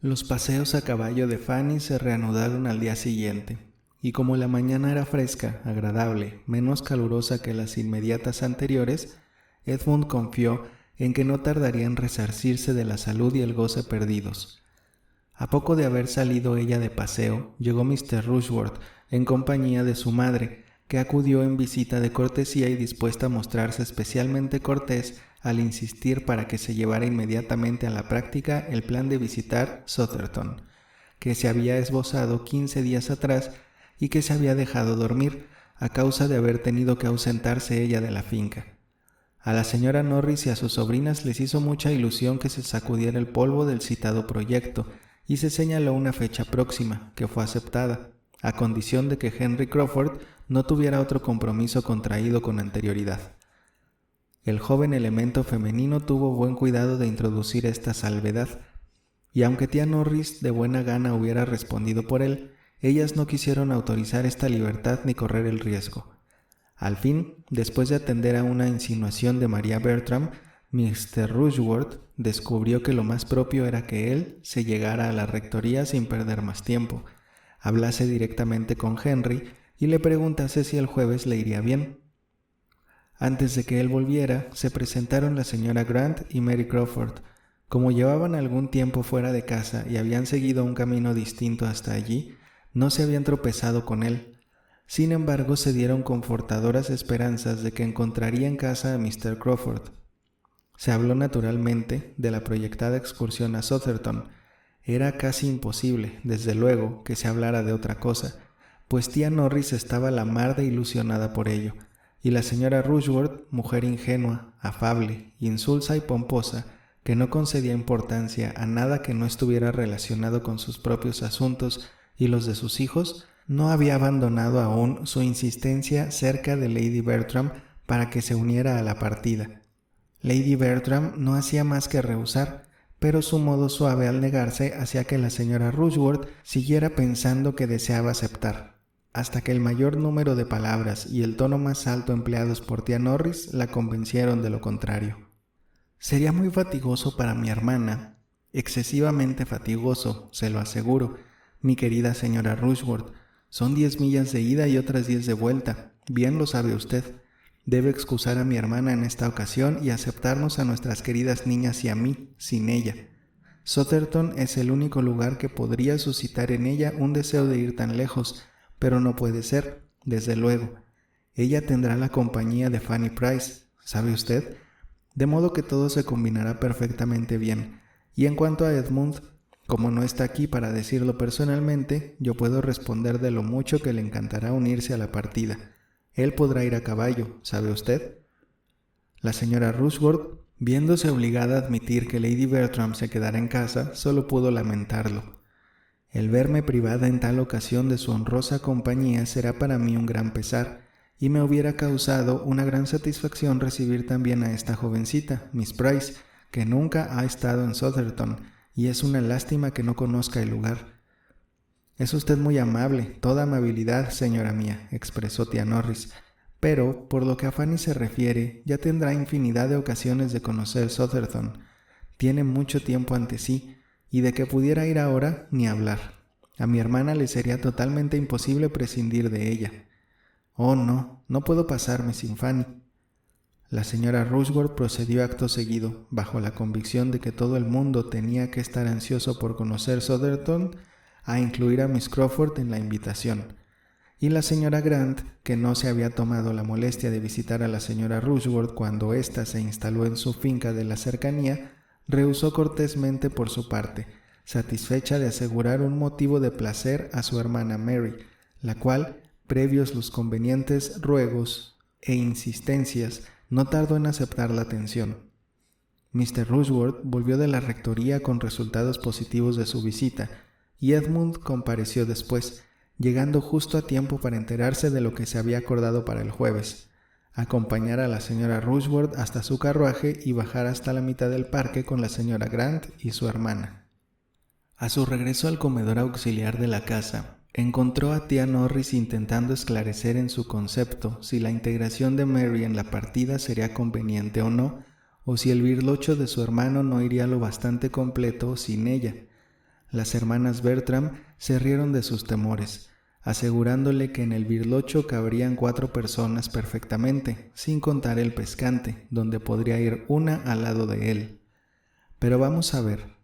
Los paseos a caballo de Fanny se reanudaron al día siguiente, y como la mañana era fresca, agradable, menos calurosa que las inmediatas anteriores, Edmund confió en que no tardaría en resarcirse de la salud y el goce perdidos. A poco de haber salido ella de paseo, llegó Mr. Rushworth en compañía de su madre, que acudió en visita de cortesía y dispuesta a mostrarse especialmente cortés al insistir para que se llevara inmediatamente a la práctica el plan de visitar Sotherton, que se había esbozado 15 días atrás y que se había dejado dormir a causa de haber tenido que ausentarse ella de la finca. A la señora Norris y a sus sobrinas les hizo mucha ilusión que se sacudiera el polvo del citado proyecto, y se señaló una fecha próxima, que fue aceptada, a condición de que Henry Crawford no tuviera otro compromiso contraído con anterioridad. El joven elemento femenino tuvo buen cuidado de introducir esta salvedad, y aunque tía Norris de buena gana hubiera respondido por él, ellas no quisieron autorizar esta libertad ni correr el riesgo. Al fin, después de atender a una insinuación de María Bertram, Mr. Rushworth descubrió que lo más propio era que él se llegara a la rectoría sin perder más tiempo, hablase directamente con Henry y le preguntase si el jueves le iría bien. Antes de que él volviera, se presentaron la señora Grant y Mary Crawford. Como llevaban algún tiempo fuera de casa y habían seguido un camino distinto hasta allí, no se habían tropezado con él. Sin embargo, se dieron confortadoras esperanzas de que encontraría en casa a Mr. Crawford. Se habló naturalmente de la proyectada excursión a Sotherton. Era casi imposible, desde luego, que se hablara de otra cosa, pues tía Norris estaba la mar de ilusionada por ello, y la señora Rushworth, mujer ingenua, afable, insulsa y pomposa, que no concedía importancia a nada que no estuviera relacionado con sus propios asuntos y los de sus hijos, no había abandonado aún su insistencia cerca de Lady Bertram para que se uniera a la partida. Lady Bertram no hacía más que rehusar, pero su modo suave al negarse hacía que la señora Rushworth siguiera pensando que deseaba aceptar, hasta que el mayor número de palabras y el tono más alto empleados por tía Norris la convencieron de lo contrario. Sería muy fatigoso para mi hermana, excesivamente fatigoso, se lo aseguro, mi querida señora Rushworth. Son 10 millas de ida y otras 10 de vuelta, bien lo sabe usted. Debe excusar a mi hermana en esta ocasión y aceptarnos a nuestras queridas niñas y a mí, sin ella. Sotherton es el único lugar que podría suscitar en ella un deseo de ir tan lejos, pero no puede ser, desde luego. Ella tendrá la compañía de Fanny Price, ¿sabe usted? De modo que todo se combinará perfectamente bien. Y en cuanto a Edmund, como no está aquí para decirlo personalmente, yo puedo responder de lo mucho que le encantará unirse a la partida. Él podrá ir a caballo, ¿sabe usted? La señora Rushworth, viéndose obligada a admitir que Lady Bertram se quedara en casa, solo pudo lamentarlo. El verme privada en tal ocasión de su honrosa compañía será para mí un gran pesar, y me hubiera causado una gran satisfacción recibir también a esta jovencita, Miss Price, que nunca ha estado en Sotherton, y es una lástima que no conozca el lugar. Es usted muy amable, toda amabilidad, señora mía, expresó tía Norris, pero, por lo que a Fanny se refiere, ya tendrá infinidad de ocasiones de conocer Sotherton. Tiene mucho tiempo ante sí, y de que pudiera ir ahora, ni hablar. A mi hermana le sería totalmente imposible prescindir de ella. Oh, no, no puedo pasarme sin Fanny. La señora Rushworth procedió acto seguido, bajo la convicción de que todo el mundo tenía que estar ansioso por conocer Sotherton, a incluir a Miss Crawford en la invitación. Y la señora Grant, que no se había tomado la molestia de visitar a la señora Rushworth cuando ésta se instaló en su finca de la cercanía, rehusó cortésmente por su parte, satisfecha de asegurar un motivo de placer a su hermana Mary, la cual, previos los convenientes ruegos e insistencias, no tardó en aceptar la atención. Mr. Rushworth volvió de la rectoría con resultados positivos de su visita, y Edmund compareció después, llegando justo a tiempo para enterarse de lo que se había acordado para el jueves, acompañar a la señora Rushworth hasta su carruaje y bajar hasta la mitad del parque con la señora Grant y su hermana. A su regreso al comedor auxiliar de la casa, encontró a tía Norris intentando esclarecer en su concepto si la integración de Mary en la partida sería conveniente o no, o si el birlocho de su hermano no iría lo bastante completo sin ella. Las hermanas Bertram se rieron de sus temores, asegurándole que en el birlocho cabrían 4 personas perfectamente, sin contar el pescante, donde podría ir una al lado de él. Pero vamos a ver,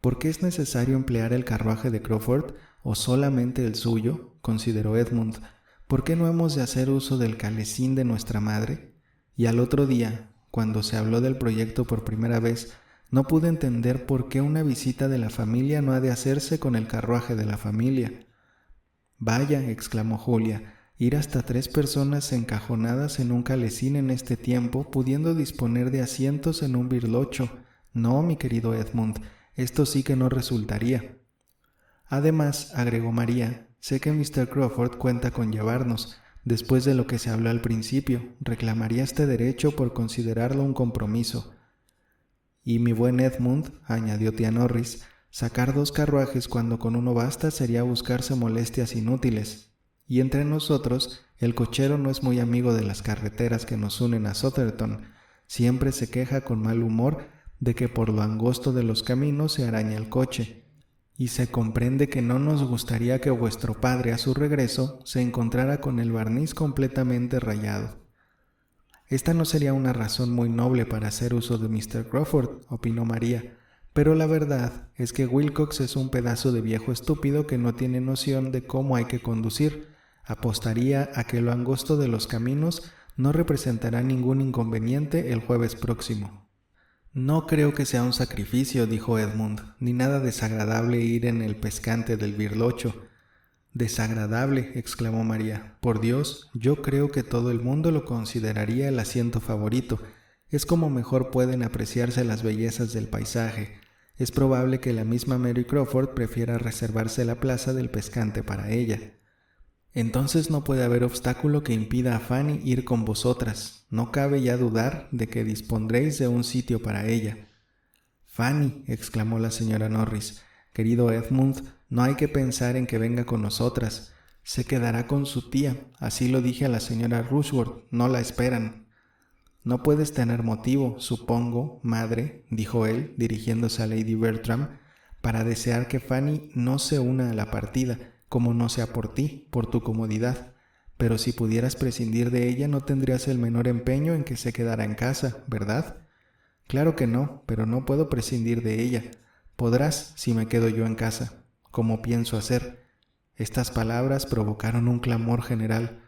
¿por qué es necesario emplear el carruaje de Crawford o solamente el suyo?, consideró Edmund. ¿Por qué no hemos de hacer uso del calesín de nuestra madre? Y al otro día, cuando se habló del proyecto por primera vez, no pude entender por qué una visita de la familia no ha de hacerse con el carruaje de la familia. Vaya, exclamó Julia, ir hasta 3 personas encajonadas en un calesín en este tiempo, pudiendo disponer de asientos en un birlocho. No, mi querido Edmund, esto sí que no resultaría. Además, agregó María, sé que Mr. Crawford cuenta con llevarnos. Después de lo que se habló al principio, reclamaría este derecho por considerarlo un compromiso. Y mi buen Edmund, añadió tía Norris, sacar 2 carruajes cuando con uno basta sería buscarse molestias inútiles. Y entre nosotros, el cochero no es muy amigo de las carreteras que nos unen a Southerton. Siempre se queja con mal humor de que por lo angosto de los caminos se araña el coche. Y se comprende que no nos gustaría que vuestro padre a su regreso se encontrara con el barniz completamente rayado. Esta no sería una razón muy noble para hacer uso de Mr. Crawford, opinó María, pero la verdad es que Wilcox es un pedazo de viejo estúpido que no tiene noción de cómo hay que conducir. Apostaría a que lo angosto de los caminos no representará ningún inconveniente el jueves próximo. No creo que sea un sacrificio, dijo Edmund, ni nada desagradable ir en el pescante del birlocho. Desagradable, exclamó María. Por Dios, yo creo que todo el mundo lo consideraría el asiento favorito. Es como mejor pueden apreciarse las bellezas del paisaje. Es probable que la misma Mary Crawford prefiera reservarse la plaza del pescante para ella. Entonces no puede haber obstáculo que impida a Fanny ir con vosotras. No cabe ya dudar de que dispondréis de un sitio para ella. Fanny, exclamó la señora Norris, querido Edmund, no hay que pensar en que venga con nosotras. Se quedará con su tía, así lo dije a la señora Rushworth, no la esperan. No puedes tener motivo, supongo, madre, dijo él, dirigiéndose a Lady Bertram, para desear que Fanny no se una a la partida, como no sea por ti, por tu comodidad. Pero si pudieras prescindir de ella, no tendrías el menor empeño en que se quedara en casa, ¿verdad? Claro que no, pero no puedo prescindir de ella. Podrás si me quedo yo en casa, como pienso hacer. Estas palabras provocaron un clamor general.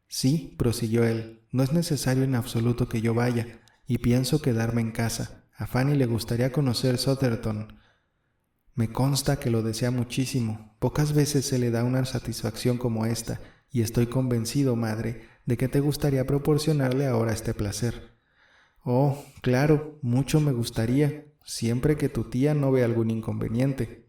Sí, prosiguió él, no es necesario en absoluto que yo vaya, y pienso quedarme en casa. A Fanny le gustaría conocer Southerton. Me consta que lo desea muchísimo. Pocas veces se le da una satisfacción como esta, y estoy convencido, madre, de que te gustaría proporcionarle ahora este placer. Oh, claro, mucho me gustaría, siempre que tu tía no vea algún inconveniente.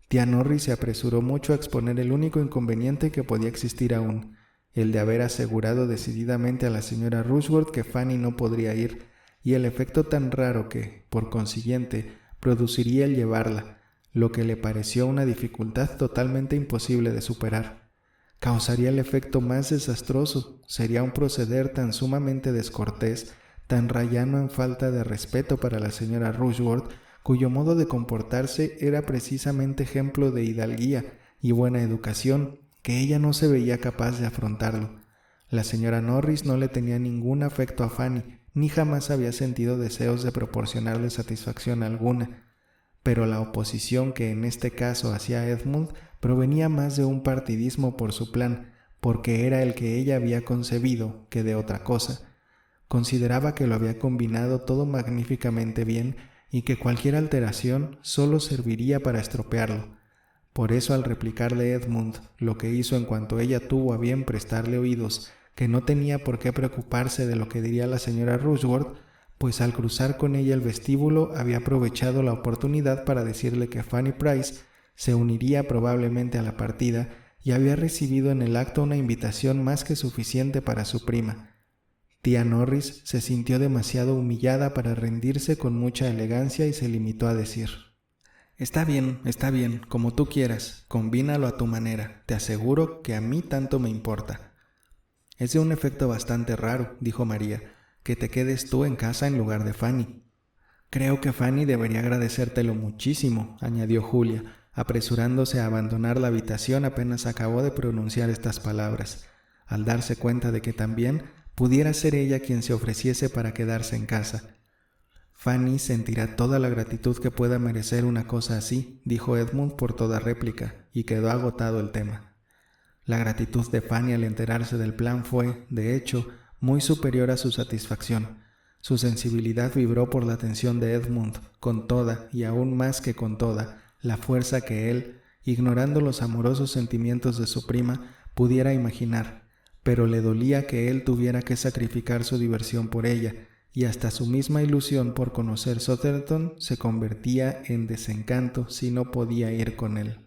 Tía Norris se apresuró mucho a exponer el único inconveniente que podía existir aún, el de haber asegurado decididamente a la señora Rushworth que Fanny no podría ir, y el efecto tan raro que, por consiguiente, produciría el llevarla, lo que le pareció una dificultad totalmente imposible de superar. Causaría el efecto más desastroso, sería un proceder tan sumamente descortés, tan rayano en falta de respeto para la señora Rushworth, cuyo modo de comportarse era precisamente ejemplo de hidalguía y buena educación, que ella no se veía capaz de afrontarlo. La señora Norris no le tenía ningún afecto a Fanny, ni jamás había sentido deseos de proporcionarle satisfacción alguna, pero la oposición que en este caso hacía Edmund provenía más de un partidismo por su plan, porque era el que ella había concebido, que de otra cosa. Consideraba que lo había combinado todo magníficamente bien y que cualquier alteración solo serviría para estropearlo. Por eso, al replicarle Edmund lo que hizo en cuanto ella tuvo a bien prestarle oídos, que no tenía por qué preocuparse de lo que diría la señora Rushworth, pues al cruzar con ella el vestíbulo había aprovechado la oportunidad para decirle que Fanny Price se uniría probablemente a la partida y había recibido en el acto una invitación más que suficiente para su prima. Tía Norris se sintió demasiado humillada para rendirse con mucha elegancia y se limitó a decir: está bien, como tú quieras, combínalo a tu manera, te aseguro que a mí tanto me importa. Es de un efecto bastante raro, dijo María, que te quedes tú en casa en lugar de Fanny. Creo que Fanny debería agradecértelo muchísimo, añadió Julia, apresurándose a abandonar la habitación apenas acabó de pronunciar estas palabras, al darse cuenta de que también pudiera ser ella quien se ofreciese para quedarse en casa. Fanny sentirá toda la gratitud que pueda merecer una cosa así, dijo Edmund por toda réplica, y quedó agotado el tema. La gratitud de Fanny al enterarse del plan fue, de hecho, muy superior a su satisfacción. Su sensibilidad vibró por la atención de Edmund, con toda, y aún más que con toda, la fuerza que él, ignorando los amorosos sentimientos de su prima, pudiera imaginar, pero le dolía que él tuviera que sacrificar su diversión por ella, y hasta su misma ilusión por conocer Sotherton se convertía en desencanto si no podía ir con él.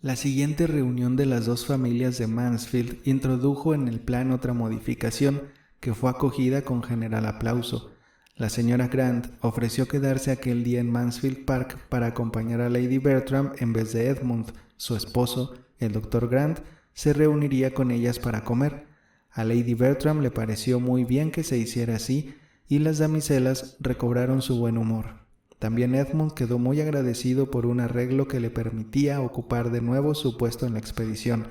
La siguiente reunión de las dos familias de Mansfield introdujo en el plan otra modificación que fue acogida con general aplauso. La señora Grant ofreció quedarse aquel día en Mansfield Park para acompañar a Lady Bertram en vez de Edmund. Su esposo, el Dr. Grant, se reuniría con ellas para comer. A Lady Bertram le pareció muy bien que se hiciera así y las damiselas recobraron su buen humor. También Edmund quedó muy agradecido por un arreglo que le permitía ocupar de nuevo su puesto en la expedición,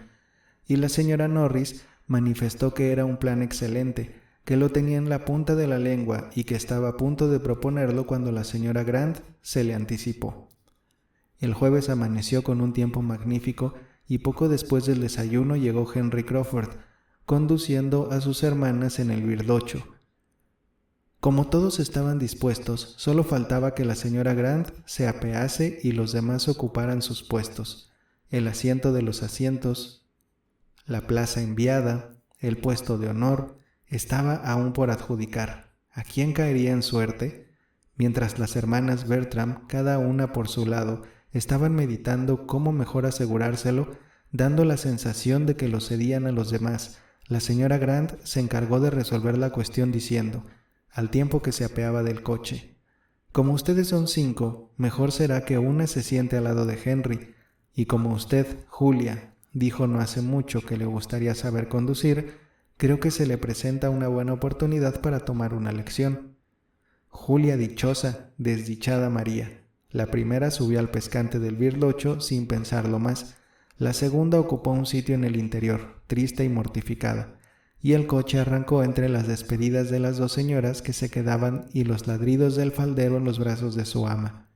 y la señora Norris manifestó que era un plan excelente, que lo tenía en la punta de la lengua y que estaba a punto de proponerlo cuando la señora Grant se le anticipó. El jueves amaneció con un tiempo magnífico y poco después del desayuno llegó Henry Crawford, conduciendo a sus hermanas en el birdocho. Como todos estaban dispuestos, solo faltaba que la señora Grant se apease y los demás ocuparan sus puestos. El asiento de los asientos, la plaza enviada, el puesto de honor, estaba aún por adjudicar. ¿A quién caería en suerte? Mientras las hermanas Bertram, cada una por su lado, estaban meditando cómo mejor asegurárselo, dando la sensación de que lo cedían a los demás, la señora Grant se encargó de resolver la cuestión diciendo, al tiempo que se apeaba del coche: como ustedes son 5, mejor será que una se siente al lado de Henry, y como usted, Julia, dijo no hace mucho que le gustaría saber conducir, creo que se le presenta una buena oportunidad para tomar una lección. Julia dichosa, desdichada María. La primera subió al pescante del birlocho sin pensarlo más. La segunda ocupó un sitio en el interior, triste y mortificada, y el coche arrancó entre las despedidas de las dos señoras que se quedaban y los ladridos del faldero en los brazos de su ama.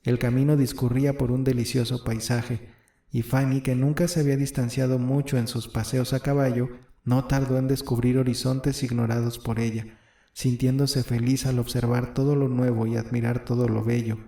El camino discurría por un delicioso paisaje, y Fanny, que nunca se había distanciado mucho en sus paseos a caballo, no tardó en descubrir horizontes ignorados por ella, sintiéndose feliz al observar todo lo nuevo y admirar todo lo bello.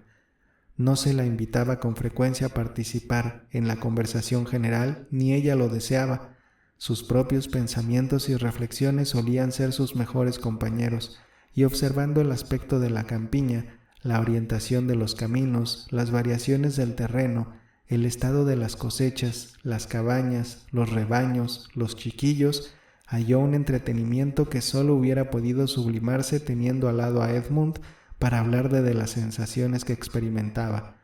No se la invitaba con frecuencia a participar en la conversación general, ni ella lo deseaba. Sus propios pensamientos y reflexiones solían ser sus mejores compañeros, y observando el aspecto de la campiña, la orientación de los caminos, las variaciones del terreno, el estado de las cosechas, las cabañas, los rebaños, los chiquillos, halló un entretenimiento que solo hubiera podido sublimarse teniendo al lado a Edmund para hablar de las sensaciones que experimentaba.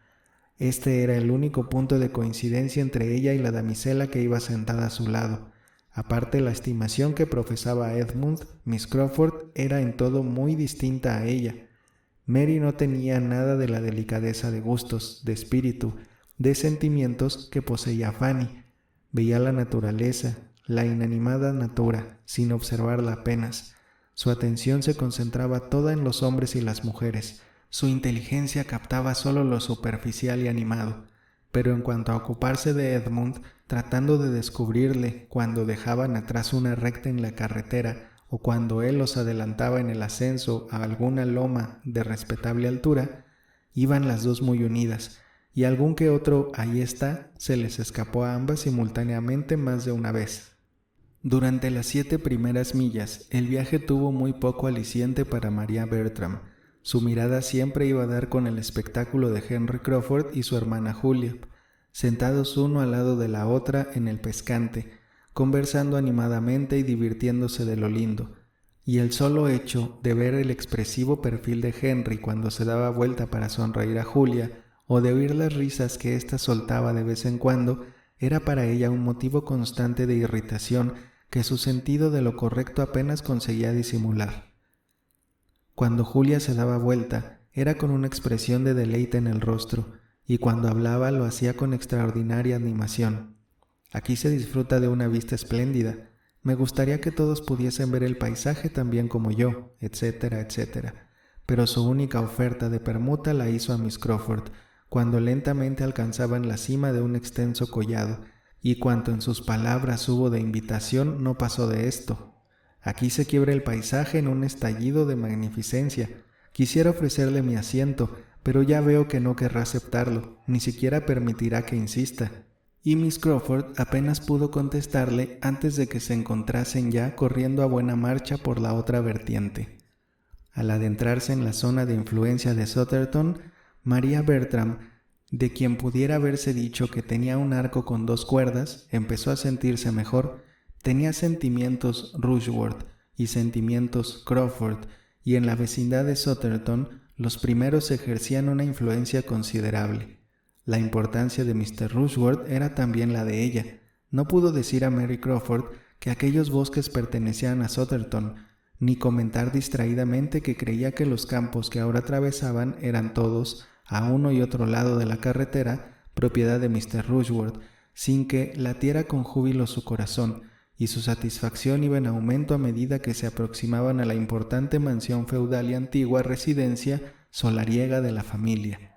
Este era el único punto de coincidencia entre ella y la damisela que iba sentada a su lado. Aparte, la estimación que profesaba a Edmund, Miss Crawford era en todo muy distinta a ella. Mary no tenía nada de la delicadeza de gustos, de espíritu, de sentimientos que poseía Fanny. Veía la naturaleza, la inanimada natura, sin observarla apenas. Su atención se concentraba toda en los hombres y las mujeres. Su inteligencia captaba solo lo superficial y animado. Pero en cuanto a ocuparse de Edmund, tratando de descubrirle cuando dejaban atrás una recta en la carretera o cuando él los adelantaba en el ascenso a alguna loma de respetable altura, iban las dos muy unidas, y algún que otro «ahí está» se les escapó a ambas simultáneamente más de una vez. Durante las 7 primeras millas, el viaje tuvo muy poco aliciente para María Bertram. Su mirada siempre iba a dar con el espectáculo de Henry Crawford y su hermana Julia, sentados uno al lado de la otra en el pescante, conversando animadamente y divirtiéndose de lo lindo, y el solo hecho de ver el expresivo perfil de Henry cuando se daba vuelta para sonreír a Julia, o de oír las risas que ésta soltaba de vez en cuando, era para ella un motivo constante de irritación que su sentido de lo correcto apenas conseguía disimular. Cuando Julia se daba vuelta, era con una expresión de deleite en el rostro, y cuando hablaba lo hacía con extraordinaria animación. Aquí se disfruta de una vista espléndida. Me gustaría que todos pudiesen ver el paisaje tan bien como yo, etcétera, etcétera. Pero su única oferta de permuta la hizo a Miss Crawford, cuando lentamente alcanzaban la cima de un extenso collado, y cuanto en sus palabras hubo de invitación no pasó de esto. Aquí se quiebra el paisaje en un estallido de magnificencia. Quisiera ofrecerle mi asiento, pero ya veo que no querrá aceptarlo, ni siquiera permitirá que insista. Y Miss Crawford apenas pudo contestarle antes de que se encontrasen ya corriendo a buena marcha por la otra vertiente. Al adentrarse en la zona de influencia de Sotherton, María Bertram, de quien pudiera haberse dicho que tenía un arco con 2 cuerdas, empezó a sentirse mejor. Tenía sentimientos Rushworth y sentimientos Crawford, y en la vecindad de Sotherton los primeros ejercían una influencia considerable. La importancia de Mr. Rushworth era también la de ella. No pudo decir a Mary Crawford que aquellos bosques pertenecían a Sotherton, ni comentar distraídamente que creía que los campos que ahora atravesaban eran todos, a uno y otro lado de la carretera, propiedad de Mr. Rushworth, sin que latiera con júbilo su corazón, y su satisfacción iba en aumento a medida que se aproximaban a la importante mansión feudal y antigua residencia solariega de la familia.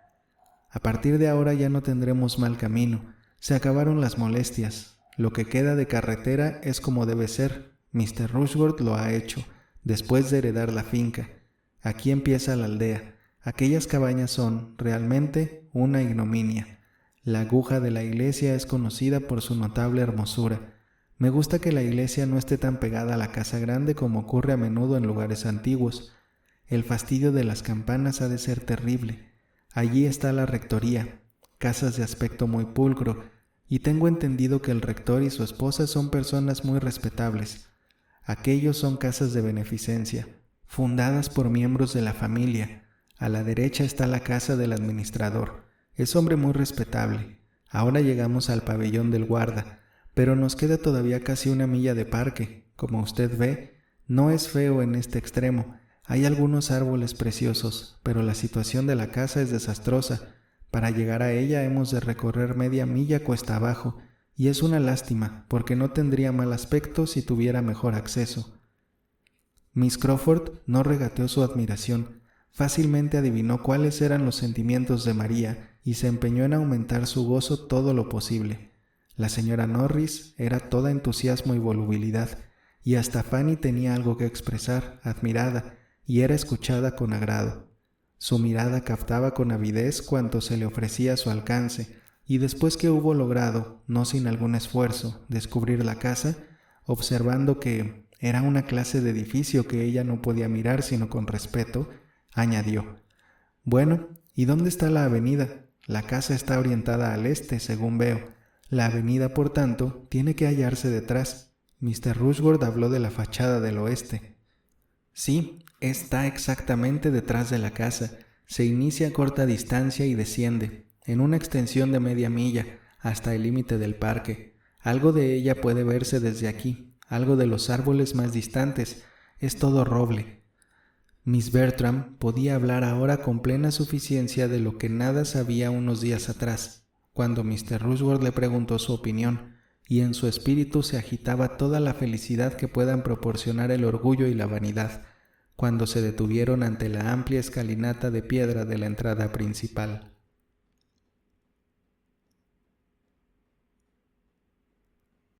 A partir de ahora ya no tendremos mal camino, se acabaron las molestias, lo que queda de carretera es como debe ser, Mr. Rushworth lo ha hecho, después de heredar la finca. Aquí empieza la aldea. Aquellas cabañas son, realmente, una ignominia. La aguja de la iglesia es conocida por su notable hermosura. Me gusta que la iglesia no esté tan pegada a la casa grande como ocurre a menudo en lugares antiguos. El fastidio de las campanas ha de ser terrible. Allí está la rectoría, casas de aspecto muy pulcro, y tengo entendido que el rector y su esposa son personas muy respetables. Aquellos son casas de beneficencia, fundadas por miembros de la familia. A la derecha está la casa del administrador. Es hombre muy respetable. Ahora llegamos al pabellón del guarda, pero nos queda todavía casi 1 milla de parque. Como usted ve, no es feo en este extremo. Hay algunos árboles preciosos, pero la situación de la casa es desastrosa. Para llegar a ella hemos de recorrer media milla cuesta abajo, y es una lástima, porque no tendría mal aspecto si tuviera mejor acceso. Miss Crawford no regateó su admiración. Fácilmente adivinó cuáles eran los sentimientos de María y se empeñó en aumentar su gozo todo lo posible. La señora Norris era toda entusiasmo y volubilidad, y hasta Fanny tenía algo que expresar, admirada, y era escuchada con agrado. Su mirada captaba con avidez cuanto se le ofrecía a su alcance, y después que hubo logrado, no sin algún esfuerzo, descubrir la casa, observando que era una clase de edificio que ella no podía mirar sino con respeto, añadió: «Bueno, ¿y dónde está la avenida? La casa está orientada al este, según veo. La avenida, por tanto, tiene que hallarse detrás». Mr. Rushworth habló de la fachada del oeste. «Sí, está exactamente detrás de la casa. Se inicia a corta distancia y desciende, en una extensión de media milla, hasta el límite del parque. Algo de ella puede verse desde aquí, algo de los árboles más distantes. Es todo roble». Miss Bertram podía hablar ahora con plena suficiencia de lo que nada sabía unos días atrás, cuando Mr. Rushworth le preguntó su opinión, y en su espíritu se agitaba toda la felicidad que puedan proporcionar el orgullo y la vanidad, cuando se detuvieron ante la amplia escalinata de piedra de la entrada principal.